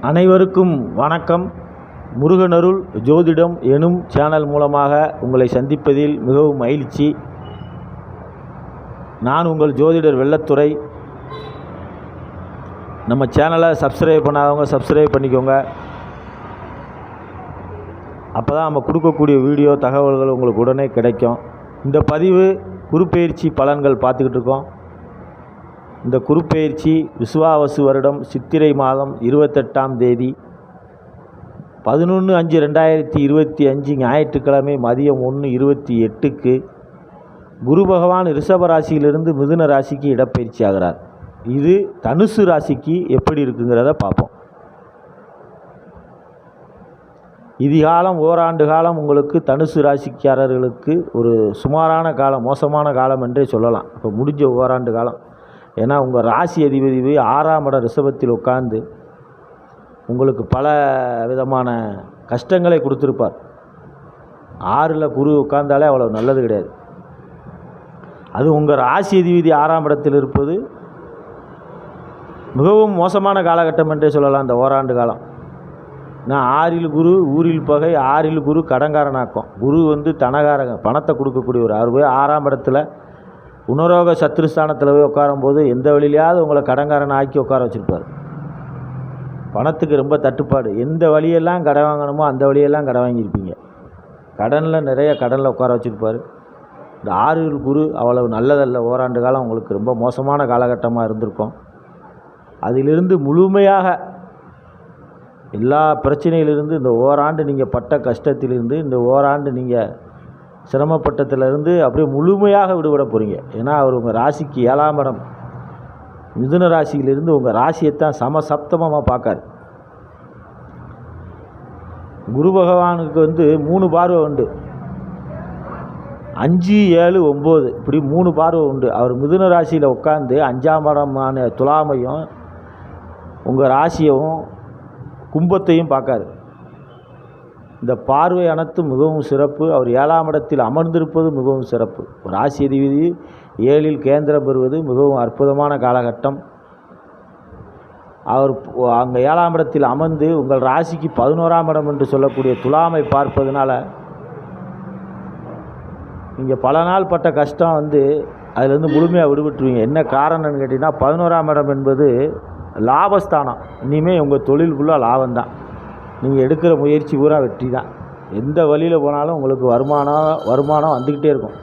அனைவருக்கும் வணக்கம். முருகனருள் ஜோதிடம் எனும் சேனல் மூலமாக உங்களை சந்திப்பதில் மிகவும் மகிழ்ச்சி. நான் உங்கள் ஜோதிடர் வெள்ளத்துறை. நம்ம சேனலை சப்ஸ்கிரைப் பண்ணாதவங்க சப்ஸ்கிரைப் பண்ணிக்கோங்க. அப்போ தான் நம்ம கொடுக்கக்கூடிய வீடியோ தகவல்கள் உங்களுக்கு உடனே கிடைக்கும். இந்த பதிவு குருப்பெயர்ச்சி பலன்கள் பார்த்துக்கிட்டு இருக்கோம். இந்த குருப்பெயர்ச்சி விசுவாவசு வருடம் சித்திரை மாதம் 28ஆம் தேதி 11/5/2025 ஞாயிற்றுக்கிழமை மதியம் 1:28க்கு குரு பகவான் ரிஷப ராசியிலிருந்து மிதுன ராசிக்கு இடப்பெயர்ச்சி ஆகிறார். இது தனுசு ராசிக்கு எப்படி இருக்குங்கிறத பார்ப்போம். இதிகாலம் ஓராண்டு காலம் உங்களுக்கு தனுசு ராசிக்காரர்களுக்கு ஒரு சுமாரான காலம், மோசமான காலம் என்றே சொல்லலாம். இப்போ முடிஞ்ச ஓராண்டு காலம். ஏன்னா உங்கள் ராசி அதிபதி 6ஆம் இடம் ரிஷபத்தில் உட்கார்ந்து உங்களுக்கு பல விதமான கஷ்டங்களை கொடுத்துருப்பார். 6ல் குரு உட்கார்ந்தாலே அவ்வளோ நல்லது கிடையாது. அது உங்கள் ராசி அதிபதி 6ஆம் இடத்தில் இருப்பது மிகவும் மோசமான காலகட்டம் என்றே சொல்லலாம். இந்த ஓராண்டு காலம். நான் 6ல் குரு ஊரில் பகை, 6ல் குரு கடங்காரனாக்கும். குரு தனகாரங்க, பணத்தை கொடுக்கக்கூடிய ஒரு 6ஆம் இடத்துல உணரோக சத்ருஸ்தானத்தில் போய் உட்காரும்போது எந்த வழியிலையாவது உங்களை கடங்காரனை ஆக்கி உட்கார வச்சுருப்பார். பணத்துக்கு ரொம்ப தட்டுப்பாடு. எந்த வழியெல்லாம் கடன் வாங்கணுமோ அந்த வழியெல்லாம் கடன் வாங்கியிருப்பீங்க. கடனில் நிறைய கடனில் உட்கார வச்சுருப்பார். இந்த 6ல் குரு அவ்வளவு நல்லதல்ல. ஓராண்டு காலம் உங்களுக்கு ரொம்ப மோசமான காலகட்டமாக இருந்திருக்கும். அதிலிருந்து முழுமையாக எல்லா பிரச்சனையிலிருந்து இந்த ஓராண்டு நீங்கள் பட்ட கஷ்டத்திலிருந்து, இந்த ஓராண்டு நீங்கள் சிரமப்பட்டத்திலிருந்து அப்படியே முழுமையாக விடுபட போகிறீங்க. ஏன்னா அவர் உங்கள் ராசிக்கு 7ஆம் இடம் மிதுன ராசியிலிருந்து உங்கள் ராசியைத்தான் சமசப்தமமாக பார்க்கார். குரு பகவானுக்கு 3 பார்வை உண்டு. 5, 7, 9 இப்படி 3 பார்வை உண்டு. அவர் மிதுன ராசியில் உட்கார்ந்து 5ஆம் இடமான துலாமையும் உங்கள் ராசியவும் கும்பத்தையும் பார்க்காரு. இந்த பார்வை அனைத்து மிகவும் சிறப்பு. அவர் 7ஆம் இடத்தில் அமர்ந்திருப்பது மிகவும் சிறப்பு. ராசி அதிபதி 7ல் கேந்திரம் பெறுவது மிகவும் அற்புதமான காலகட்டம். அவர் அங்கே 7ஆம் இடத்தில் அமர்ந்து உங்கள் ராசிக்கு 11ஆம் இடம் என்று சொல்லக்கூடிய துலாமை பார்ப்பதனால நீங்கள் பல நாள் பட்ட கஷ்டம் அதிலேருந்து முழுமையாக விடுபட்டுருவீங்க. என்ன காரணம்னு கேட்டிங்கன்னா 11ஆம் இடம் என்பது லாபஸ்தானம். இனிமேல் உங்கள் தொழிலுக்குள்ளே லாபம்தான். நீங்கள் எடுக்கிற முயற்சி பூரா வெற்றி தான். எந்த வழியில் போனாலும் உங்களுக்கு வருமானம் வந்துக்கிட்டே இருக்கும்.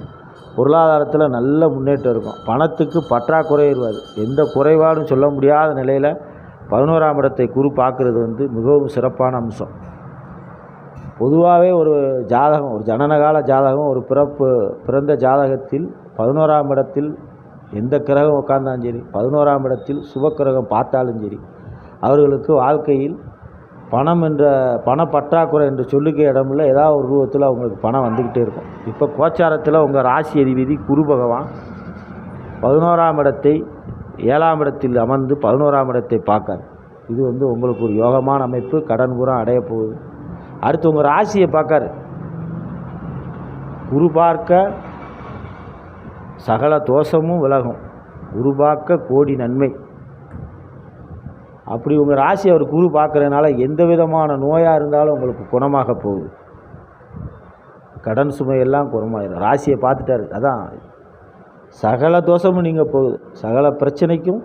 பொருளாதாரத்தில் நல்ல முன்னேற்றம் இருக்கும். பணத்துக்கு பற்றாக்குறை இருக்காது. எந்த குறைபாடும் சொல்ல முடியாத நிலையில் 11ஆம் இடத்தை குரு பார்க்குறது மிகவும் சிறப்பான அம்சம். பொதுவாகவே ஒரு ஜாதகம், ஒரு ஜனனகால ஜாதகம், ஒரு பிறந்த ஜாதகத்தில் 11ஆம் இடத்தில் எந்த கிரகம் உட்கார்ந்தாலும் சரி, 11ஆம் இடத்தில் சுபக்கிரகம் பார்த்தாலும் சரி, அவர்களுக்கு வாழ்க்கையில் பண பற்றாக்குறை என்று சொல்லிக்க இடமில்ல. ஏதாவது ஒரு ரூபத்தில் அவங்களுக்கு பணம் வந்துக்கிட்டே இருக்கும். இப்போ கோச்சாரத்தில் உங்கள் ராசி அதிபதி குரு பகவான் 11ஆம் இடத்தை 7ஆம் இடத்தில் அமர்ந்து 11ஆம் இடத்தை பார்க்கார். இது உங்களுக்கு ஒரு யோகமான அமைப்பு. கடன் பூரா அடைய போகுது. அடுத்து உங்கள் ராசியை பார்க்கார். குரு பார்க்க சகல தோஷமும் விலகும். குரு பார்க்க கோடி நன்மை. அப்படி உங்கள் ராசி அவர் குரு பார்க்குறதுனால எந்த விதமான நோயாக இருந்தாலும் உங்களுக்கு குணமாக போகுது. கடன் சுமையெல்லாம் குணமாயிடும். ராசியை பார்த்துட்டாரு. அதான் சகல தோஷமும் நீங்கள் போகுது. சகல பிரச்சனைக்கும்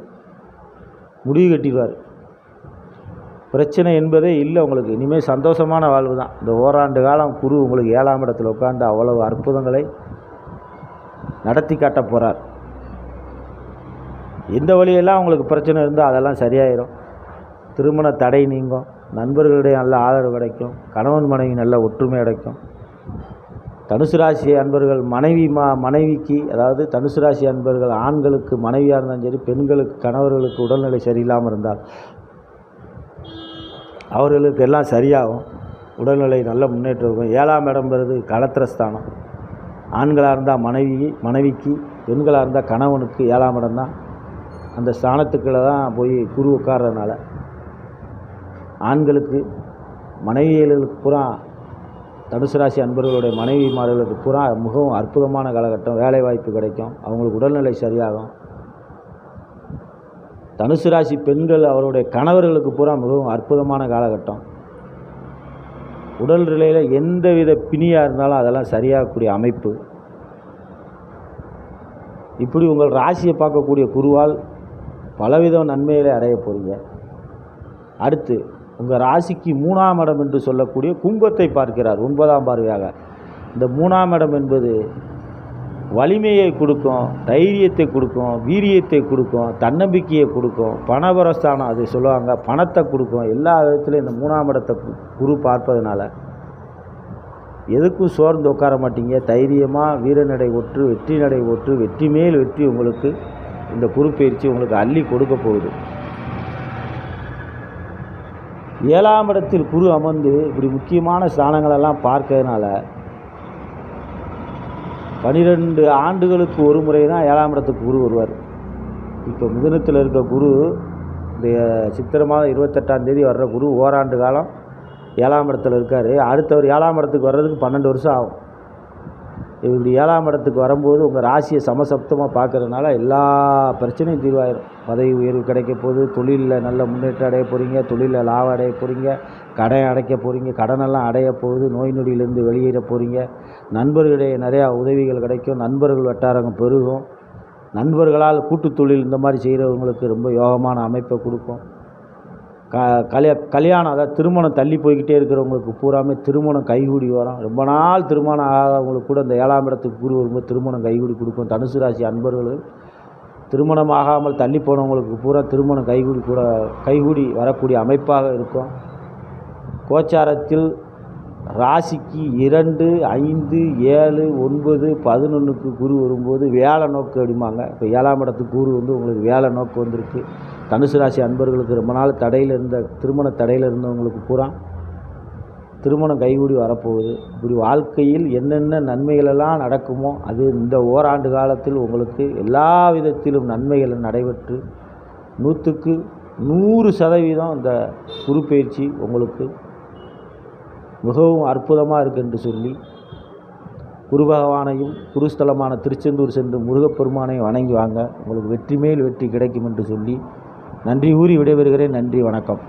முடிவு கட்டிடுவார். பிரச்சனை என்பதே இல்லை உங்களுக்கு. இனிமேல் சந்தோஷமான வாழ்வு தான். இந்த ஓராண்டு காலம் குரு உங்களுக்கு 7ஆம் இடத்தில் உட்கார்ந்து அவ்வளவு அற்புதங்களை நடத்தி காட்ட போகிறார். எந்த வழியெல்லாம் உங்களுக்கு பிரச்சனை இருந்தால் அதெல்லாம் சரியாயிடும். திருமண தடை நீங்கும். நண்பர்களுடைய நல்ல ஆதரவு கிடைக்கும். கணவன் மனைவி நல்ல ஒற்றுமை கிடைக்கும். தனுசு ராசி அன்பர்கள் மனைவிக்கு, அதாவது தனுசு ராசி அன்பர்கள் ஆண்களுக்கு மனைவியாக இருந்தாலும் சரி, பெண்களுக்கு கணவர்களுக்கு உடல்நிலை சரியில்லாமல் இருந்தால் அவர்களுக்கு எல்லாம் சரியாகும். உடல்நிலை நல்ல முன்னேற்றம் இருக்கும். 7ஆம் இடம்ங்கிறது கலத்திரஸ்தானம். ஆண்களாக இருந்தால் மனைவிக்கு, பெண்களாக இருந்தால் கணவனுக்கு 7ஆம் இடம் தான். அந்த ஸ்தானத்துக்குள்ளே தான் போய் குரு உட்கார்றதுனால ஆண்களுக்கு, மனைவிகளுக்கு பூரா, தனுசு ராசி அன்பர்களுடைய மனைவிமார்களுக்கு பூரா மிகவும் அற்புதமான காலகட்டம். வேலை வாய்ப்பு கிடைக்கும். அவங்களுக்கு உடல்நிலை சரியாகும். தனுசு ராசி பெண்கள் அவருடைய கணவர்களுக்கு பூரா மிகவும் அற்புதமான காலகட்டம். உடல் நிலையில் எந்தவித பிணியாக இருந்தாலும் அதெல்லாம் சரியாகக்கூடிய அமைப்பு. இப்படி உங்கள் ராசியை பார்க்கக்கூடிய குருவால் பலவித நன்மைகளை அடைய போகிறீங்க. அடுத்து உங்கள் ராசிக்கு 3ஆம் இடம் என்று சொல்லக்கூடிய கும்பத்தை பார்க்கிறார் 9ஆம் பார்வையாக. இந்த 3ஆம் இடம் என்பது வலிமையை கொடுக்கும், தைரியத்தை கொடுக்கும், வீரியத்தை கொடுக்கும், தன்னம்பிக்கையை கொடுக்கும், பணபரஸ்தானம் அது சொல்லுவாங்க, பணத்தை கொடுக்கும். எல்லா விதத்துலையும் இந்த 3ஆம் இடத்தை குரு பார்ப்பதனால எதுக்கும் சோர்ந்து உட்கார மாட்டீங்க. தைரியமாக வீரநடை ஒற்று, வெற்றி நடை ஒற்று, வெற்றி மேல் வெற்றி உங்களுக்கு இந்த குரு பயிற்சி உங்களுக்கு அள்ளி கொடுக்க போகுது. 7ஆம் இடத்தில் குரு அமர்ந்து இப்படி முக்கியமான ஸ்தானங்களெல்லாம் பார்க்கறதுனால 12 ஆண்டுகளுக்கு ஒரு முறை தான் 7ஆம் இடத்துக்கு குரு வருவார். இப்போ மிதுனத்தில் இருக்க குரு இந்த சித்திரை மாதம் 28ஆம் தேதி வர்ற குரு ஓராண்டு காலம் 7ஆம் இடத்துல இருக்கார். அடுத்தவர் 7ஆம் இடத்துக்கு வர்றதுக்கு 12 வருஷம் ஆகும். இப்படி 7ஆம் இடத்துக்கு வரும்போது உங்கள் ராசியை சமசப்தமாக பார்க்கறதுனால எல்லா பிரச்சனையும் தீர்வாயிடும். பதவி உயர்வு கிடைக்க போகுது, தொழிலில் நல்ல முன்னேற்றம் அடைய போகிறீங்க, தொழிலில் லாபம் அடைய போகிறீங்க, கடன் அடைக்க போகிறீங்க, கடனெல்லாம் அடைய போகுது, நோய் நொடியிலேருந்து வெளியேற போகிறீங்க, நண்பர்களிடையே நிறையா உதவிகள் கிடைக்கும், நண்பர்கள் வட்டாரங்கள் பெருகும், நண்பர்களால் கூட்டு தொழில் இந்த மாதிரி செய்கிறவங்களுக்கு ரொம்ப யோகமான அமைப்பை கொடுக்கும். கல்யாணம் அதாவது திருமணம் தள்ளி போய்கிட்டே இருக்கிறவங்களுக்கு பூராமே திருமணம் கைகூடி வரும். ரொம்ப நாள் திருமணம் ஆகாதவங்களுக்கு கூட இந்த 7ஆம் இடத்துக்கு குரு வரும்போது திருமணம் கைகூடி கொடுக்கும். தனுசு ராசி அன்பர்கள் திருமணம் ஆகாமல் தள்ளி போனவங்களுக்கு பூரா திருமணம் கைகூடி வரக்கூடிய அமைப்பாக இருக்கும். கோச்சாரத்தில் ராசிக்கு 2, 5, 7, 9, 11க்கு குரு வரும்போது வேலை நோக்கு அப்படிம்பாங்க. இப்போ 7ஆம் இடத்துக்கு குரு வந்து உங்களுக்கு வேலை நோக்கு வந்திருக்கு. தனுசு ராசி அன்பர்களுக்கு ரொம்ப நாள் தடையில் இருந்த திருமண தடையில் இருந்தவங்களுக்கு பூரா திருமணம் கைகூடி வரப்போகுது. இப்படி வாழ்க்கையில் என்னென்ன நன்மைகளெல்லாம் நடக்குமோ அது இந்த ஓராண்டு காலத்தில் உங்களுக்கு எல்லா விதத்திலும் நன்மைகள் நடைபெற்று 100க்கு 100% இந்த குரு பயிற்சி உங்களுக்கு மிகவும் அற்புதமாக இருக்குது என்று சொல்லி குரு பகவானையும் குருஸ்தலமான திருச்செந்தூர் சென்று முருகப்பெருமானையும் வணங்கி வாங்க. உங்களுக்கு வெற்றி மேல் வெற்றி கிடைக்கும் என்று சொல்லி நன்றி கூறி விடைபெறுகிறேன். நன்றி, வணக்கம்.